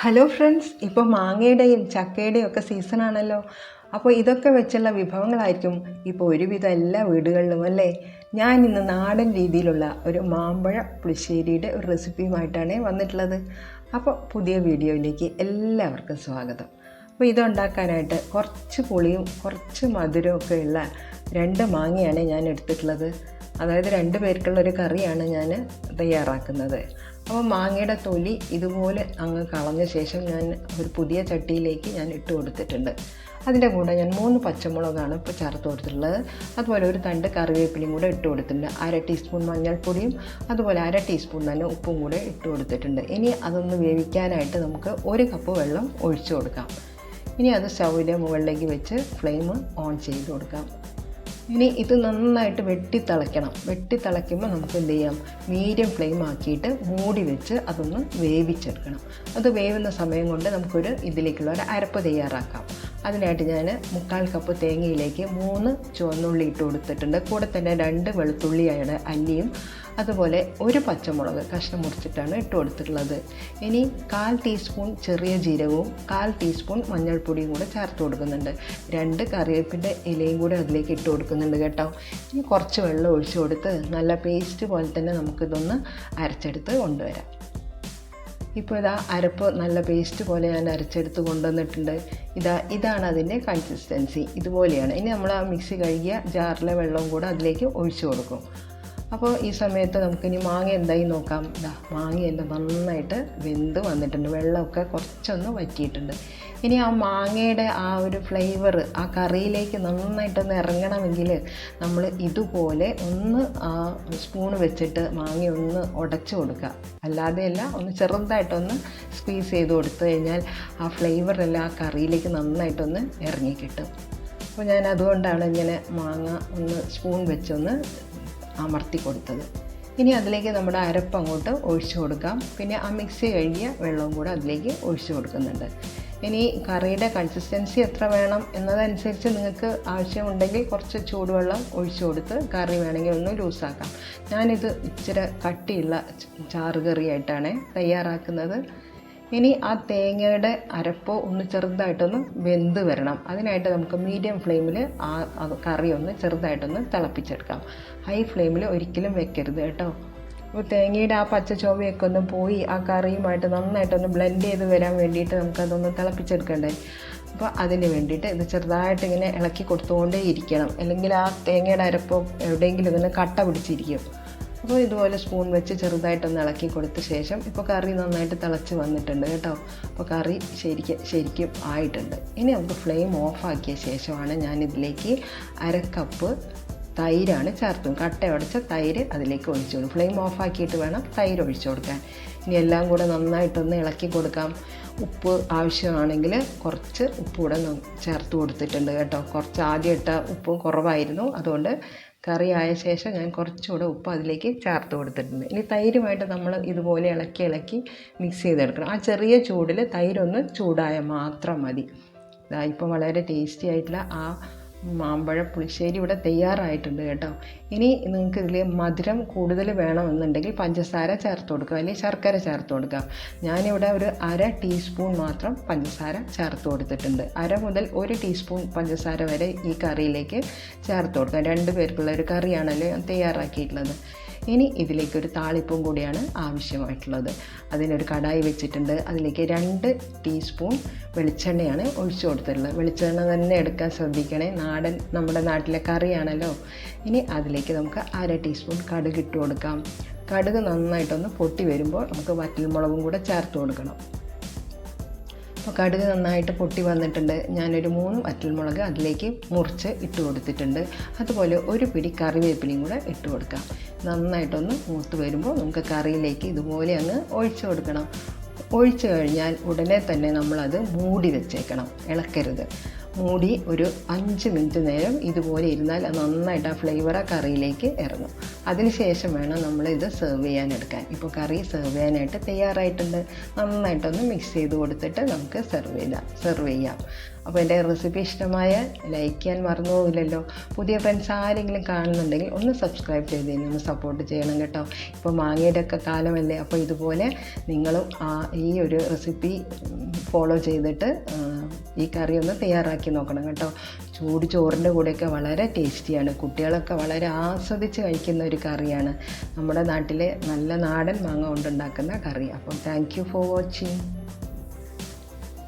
Hello friends, ഇപ്പോൾ മാങ്ങയുടെയും ചക്കയുടെയും ഒക്കെ സീസണാണല്ലോ. അപ്പോൾ ഇതൊക്കെ വെച്ചുള്ള വിഭവങ്ങളായിരിക്കും ഇപ്പോൾ ഒരുവിധം എല്ലാ വീടുകളിലും അല്ലേ. ഞാൻ ഇന്ന് നാടൻ രീതിയിലുള്ള ഒരു മാമ്പഴ പുളിശ്ശേരിയുടെ ഒരു റെസിപ്പിയുമായിട്ടാണ് വന്നിട്ടുള്ളത്. അപ്പോൾ പുതിയ വീഡിയോയിലേക്ക് എല്ലാവർക്കും സ്വാഗതം. അപ്പോൾ ഇതുണ്ടാക്കാനായിട്ട് കുറച്ച് പുളിയും കുറച്ച് മധുരവും ഒക്കെ ഉള്ള 2 മാങ്ങയാണ് ഞാൻ എടുത്തിട്ടുള്ളത്. അതായത് 2 പേർക്കുള്ള ഒരു കറിയാണ് ഞാൻ തയ്യാറാക്കുന്നത്. അപ്പോൾ മാങ്ങയുടെ തൊലി ഇതുപോലെ അങ്ങ് കളഞ്ഞ ശേഷം ഞാൻ ഒരു പുതിയ ചട്ടിയിലേക്ക് ഞാൻ ഇട്ട് കൊടുത്തിട്ടുണ്ട്. അതിൻ്റെ കൂടെ ഞാൻ 3 പച്ചമുളകാണ് ഇപ്പോൾ ചേർത്ത് കൊടുത്തിട്ടുള്ളത്. അതുപോലെ ഒരു തണ്ട് കറിവേപ്പിലയും കൂടെ ഇട്ട് കൊടുത്തിട്ടുണ്ട്. 1/2 ടീസ്പൂൺ മഞ്ഞൾപ്പൊടിയും അതുപോലെ 1/2 ടീസ്പൂൺ തന്നെ ഉപ്പും കൂടെ ഇട്ട് കൊടുത്തിട്ടുണ്ട്. ഇനി അതൊന്ന് വേവിക്കാനായിട്ട് നമുക്ക് 1 കപ്പ് വെള്ളം ഒഴിച്ചു കൊടുക്കാം. ഇനി അത് സ്റ്റൗവിൻ്റെ മുകളിലേക്ക് വെച്ച് ഫ്ലെയിം ഓൺ ചെയ്ത് കൊടുക്കാം. ഇനി ഇത് നന്നായിട്ട് വെട്ടിത്തിളയ്ക്കുമ്പോൾ നമുക്ക് എന്ത് ചെയ്യാം, മീഡിയം ഫ്ലെയിം ആക്കിയിട്ട് മൂടി വെച്ച് അതൊന്ന് വേവിച്ചെടുക്കണം. അത് വേവുന്ന സമയം കൊണ്ട് നമുക്കൊരു ഇതിലേക്കുള്ള ഒരു അരപ്പ് തയ്യാറാക്കാം. അതിനായിട്ട് ഞാൻ 1/4 കപ്പ് തേങ്ങയിലേക്ക് 3 ചുവന്നുള്ളി ഇട്ട് കൊടുത്തിട്ടുണ്ട്. കൂടെ തന്നെ 2 വെളുത്തുള്ളിയുടെ അല്ലിയും അതുപോലെ 1 പച്ചമുളക് കഷ്ണം മുറിച്ചിട്ടാണ് ഇട്ട് കൊടുത്തിട്ടുള്ളത്. ഇനി 1/4 ടീസ്പൂൺ ചെറിയ ജീരകവും 1/4 ടീസ്പൂൺ മഞ്ഞൾപ്പൊടിയും കൂടെ ചേർത്ത് കൊടുക്കുന്നുണ്ട്. 2 കറിവേപ്പിൻ്റെ ഇലയും കൂടെ അതിലേക്ക് ഇട്ട് കൊടുക്കുന്നുണ്ട് കേട്ടോ. ഇനി കുറച്ച് വെള്ളം ഒഴിച്ചു കൊടുത്ത് നല്ല പേസ്റ്റ് പോലെ തന്നെ നമുക്കിതൊന്ന് അരച്ചെടുത്ത് കൊണ്ടുവരാം. ഇപ്പോൾ ഇതാ അരപ്പ് നല്ല പേസ്റ്റ് പോലെ ഞാൻ അരച്ചെടുത്ത് കൊണ്ടുവന്നിട്ടുണ്ട്. ഇതാണ് അതിൻ്റെ കൺസിസ്റ്റൻസി, ഇതുപോലെയാണ്. ഇനി നമ്മൾ ആ മിക്സി കഴുകിയ ജാറിലെ വെള്ളവും കൂടെ അതിലേക്ക് ഒഴിച്ചു കൊടുക്കും. അപ്പോൾ ഈ സമയത്ത് നമുക്കിനി മാങ്ങ എന്തായി നോക്കാം. മാങ്ങയെല്ലാം നന്നായിട്ട് വെന്ത് വന്നിട്ടുണ്ട്, വെള്ളമൊക്കെ കുറച്ചൊന്ന് വറ്റിയിട്ടുണ്ട്. ഇനി ആ മാങ്ങയുടെ ആ ഒരു ഫ്ലേവർ ആ കറിയിലേക്ക് നന്നായിട്ടൊന്ന് ഇറങ്ങണമെങ്കിൽ നമ്മൾ ഇതുപോലെ ഒന്ന് ആ സ്പൂൺ വെച്ചിട്ട് മാങ്ങ ഒന്ന് ഉടച്ചു കൊടുക്കുക. അല്ലാതെയല്ല, ഒന്ന് ചെറുതായിട്ടൊന്ന് സ്ക്വീസ് ചെയ്ത് കൊടുത്തു കഴിഞ്ഞാൽ ആ ഫ്ലേവറെല്ലാം ആ കറിയിലേക്ക് നന്നായിട്ടൊന്ന് ഇറങ്ങിക്കിട്ടും. അപ്പോൾ ഞാൻ അതുകൊണ്ടാണ് ഇങ്ങനെ മാങ്ങ ഒന്ന് സ്പൂൺ വെച്ചൊന്ന് അമർത്തി കൊടുത്തത്. ഇനി അതിലേക്ക് നമ്മുടെ അരപ്പ് അങ്ങോട്ട് ഒഴിച്ചു കൊടുക്കാം. പിന്നെ ആ മിക്സി കഴുകിയ വെള്ളവും കൂടെ അതിലേക്ക് ഒഴിച്ചു കൊടുക്കുന്നുണ്ട്. ഇനി കറിയുടെ കൺസിസ്റ്റൻസി എത്ര വേണം എന്നതനുസരിച്ച് നിങ്ങൾക്ക് ആവശ്യമുണ്ടെങ്കിൽ കുറച്ച് ചൂടുവെള്ളം ഒഴിച്ചു കൊടുത്ത് കറി വേണമെങ്കിൽ ഒന്ന് ലൂസാക്കാം. ഞാനിത് ഇച്ചിരി കട്ടിയുള്ള ചാറുകറിയായിട്ടാണ് തയ്യാറാക്കുന്നത്. ഇനി ആ തേങ്ങയുടെ അരപ്പ് ഒന്ന് ചെറുതായിട്ടൊന്ന് വെന്ത് വരണം. അതിനായിട്ട് നമുക്ക് മീഡിയം ഫ്ലെയിമിൽ ആ കറി ഒന്ന് ചെറുതായിട്ടൊന്ന് തിളപ്പിച്ചെടുക്കാം. ഹൈ ഫ്ലെയിമിൽ ഒരിക്കലും വെക്കരുത് കേട്ടോ. അപ്പോൾ തേങ്ങയുടെ ആ പച്ച ചുവയൊക്കെ ഒന്ന് പോയി ആ കറിയുമായിട്ട് നന്നായിട്ടൊന്ന് ബ്ലെൻഡ് ചെയ്ത് വരാൻ വേണ്ടിയിട്ട് നമുക്കതൊന്ന് തിളപ്പിച്ചെടുക്കണ്ടേ. അപ്പോൾ അതിന് വേണ്ടിയിട്ട് ഇത് ചെറുതായിട്ട് ഇങ്ങനെ ഇളക്കി കൊടുത്തുകൊണ്ടേ ഇരിക്കണം, അല്ലെങ്കിൽ ആ തേങ്ങയുടെ അരപ്പ് എവിടെയെങ്കിലും ഇങ്ങനെ കട്ട പിടിച്ചിരിക്കും. അപ്പോൾ ഇതുപോലെ സ്പൂൺ വെച്ച് ചെറുതായിട്ടൊന്ന് ഇളക്കി കൊടുത്ത ശേഷം ഇപ്പോൾ കറി നന്നായിട്ട് തിളച്ച് വന്നിട്ടുണ്ട് കേട്ടോ. അപ്പോൾ കറി ശരിക്കും ആയിട്ടുണ്ട്. ഇനി നമുക്ക് ഫ്ലെയിം ഓഫാക്കിയ ശേഷമാണ് ഞാനിതിലേക്ക് 1/2 കപ്പ് തൈരാണ് ചേർത്തും കട്ടയുടച്ച തൈര് അതിലേക്ക് ഒഴിച്ചു കൊടുക്കും. ഫ്ലെയിം ഓഫാക്കിയിട്ട് വേണം തൈര് ഒഴിച്ചു കൊടുക്കാൻ. ഇനി എല്ലാം കൂടെ നന്നായിട്ടൊന്ന് ഇളക്കി കൊടുക്കാം. ഉപ്പ് ആവശ്യമാണെങ്കിൽ കുറച്ച് ഉപ്പ് കൂടെ ചേർത്ത് കൊടുത്തിട്ടുണ്ട് കേട്ടോ. കുറച്ച് ആദ്യം ഇട്ട ഉപ്പ് കുറവായിരുന്നു, അതുകൊണ്ട് കറി ആയ ശേഷം ഞാൻ കുറച്ചുകൂടെ ഉപ്പ് അതിലേക്ക് ചേർത്ത് കൊടുത്തിട്ടുണ്ട്. ഇനി തൈരുമായിട്ട് നമ്മൾ ഇതുപോലെ ഇളക്കി മിക്സ് ചെയ്തെടുക്കണം. ആ ചെറിയ ചൂടിൽ തൈരൊന്ന് ചൂടായാൽ മാത്രം മതി. ഇപ്പം വളരെ ടേസ്റ്റി ആയിട്ടുള്ള ആ മാമ്പഴ പുളിശ്ശേരി ഇവിടെ തയ്യാറായിട്ടുണ്ട് കേട്ടോ. ഇനി നിങ്ങൾക്ക് ഇതിൽ മധുരം കൂടുതൽ വേണമെന്നുണ്ടെങ്കിൽ പഞ്ചസാര ചേർത്ത് കൊടുക്കുക, അല്ലെങ്കിൽ ശർക്കര ചേർത്ത് കൊടുക്കാം. ഞാനിവിടെ ഒരു 1/2 ടീസ്പൂൺ മാത്രം പഞ്ചസാര ചേർത്ത് കൊടുത്തിട്ടുണ്ട്. 1/2 മുതൽ 1 ടീസ്പൂൺ പഞ്ചസാര വരെ ഈ കറിയിലേക്ക് ചേർത്ത് കൊടുക്കാം. 2 പേർക്കുള്ള ഒരു കറിയാണല്ലോ ഞാൻ തയ്യാറാക്കിയിട്ടുള്ളത്. ഇനി ഇതിലേക്കൊരു താളിപ്പും കൂടിയാണ് ആവശ്യമായിട്ടുള്ളത്. അതിനൊരു കടായി വെച്ചിട്ടുണ്ട്. അതിലേക്ക് 2 ടീസ്പൂൺ വെളിച്ചെണ്ണയാണ് ഒഴിച്ചു കൊടുത്തിട്ടുള്ളത്. വെളിച്ചെണ്ണ തന്നെ എടുക്കാൻ ശ്രദ്ധിക്കണേ, നമ്മുടെ നാട്ടിലെ കറിയാണല്ലോ. ഇനി അതിലേക്ക് നമുക്ക് 1/2 ടീസ്പൂൺ കടുക് ഇട്ട് കൊടുക്കാം. കടുക് നന്നായിട്ടൊന്ന് പൊട്ടി വരുമ്പോൾ നമുക്ക് വറ്റൽമുളകും കൂടെ ചേർത്ത് കൊടുക്കണം. അപ്പോൾ കടുക് നന്നായിട്ട് പൊട്ടി വന്നിട്ടുണ്ട്. ഞാനൊരു 3 വറ്റൽമുളക് അതിലേക്ക് മുറിച്ച് ഇട്ട് കൊടുത്തിട്ടുണ്ട്. അതുപോലെ ഒരു പിടി കറിവേപ്പിലയും കൂടെ ഇട്ട് കൊടുക്കാം. നന്നായിട്ടൊന്ന് മൂത്ത് വരുമ്പോൾ നമുക്ക് കറിയിലേക്ക് ഇതുപോലെ അങ്ങ് ഒഴിച്ചു കൊടുക്കണം. ഒഴിച്ചു കഴിഞ്ഞാൽ ഉടനെ തന്നെ നമ്മളത് മൂടി വെച്ചേക്കണം, ഇളക്കരുത്. മൂടി ഒരു 5 മിനിറ്റ് നേരം ഇതുപോലെ ഇരുന്നാൽ അത് നന്നായിട്ട് ആ ഫ്ലേവർ ആ കറിയിലേക്ക് ഇറങ്ങും. അതിനുശേഷം വേണം നമ്മളിത് സെർവ് ചെയ്യാനെടുക്കാൻ. ഇപ്പോൾ കറി സെർവ് ചെയ്യാനായിട്ട് തയ്യാറായിട്ടുണ്ട്. നന്നായിട്ടൊന്ന് മിക്സ് ചെയ്ത് കൊടുത്തിട്ട് നമുക്ക് സെർവ് ചെയ്യാം. അപ്പോൾ എൻ്റെ റെസിപ്പി ഇഷ്ടമായ ലൈക്ക് ചെയ്യാൻ മറന്നു പോകില്ലല്ലോ. പുതിയ ഫ്രണ്ട്സ് ആരെങ്കിലും കാണുന്നുണ്ടെങ്കിൽ ഒന്ന് സബ്സ്ക്രൈബ് ചെയ്ത് ഒന്ന് സപ്പോർട്ട് ചെയ്യണം കേട്ടോ. ഇപ്പോൾ മാങ്ങയുടെ ഒക്കെ കാലമല്ലേ, അപ്പോൾ ഇതുപോലെ നിങ്ങളും ഈ ഒരു റെസിപ്പി ഫോളോ ചെയ്തിട്ട് ഈ കറി ഒന്ന് തയ്യാറാക്കി നോക്കണം കേട്ടോ. ചൂട് ചോറിൻ്റെ കൂടെയൊക്കെ വളരെ ടേസ്റ്റിയാണ്. കുട്ടികളൊക്കെ വളരെ ആസ്വദിച്ച് കഴിക്കുന്ന ഒരു കറിയാണ്. നമ്മുടെ നാട്ടിലെ നല്ല നാടൻ മാങ്ങ കൊണ്ടുണ്ടാക്കുന്ന കറി. അപ്പം താങ്ക് യു ഫോർ വാച്ചിങ്.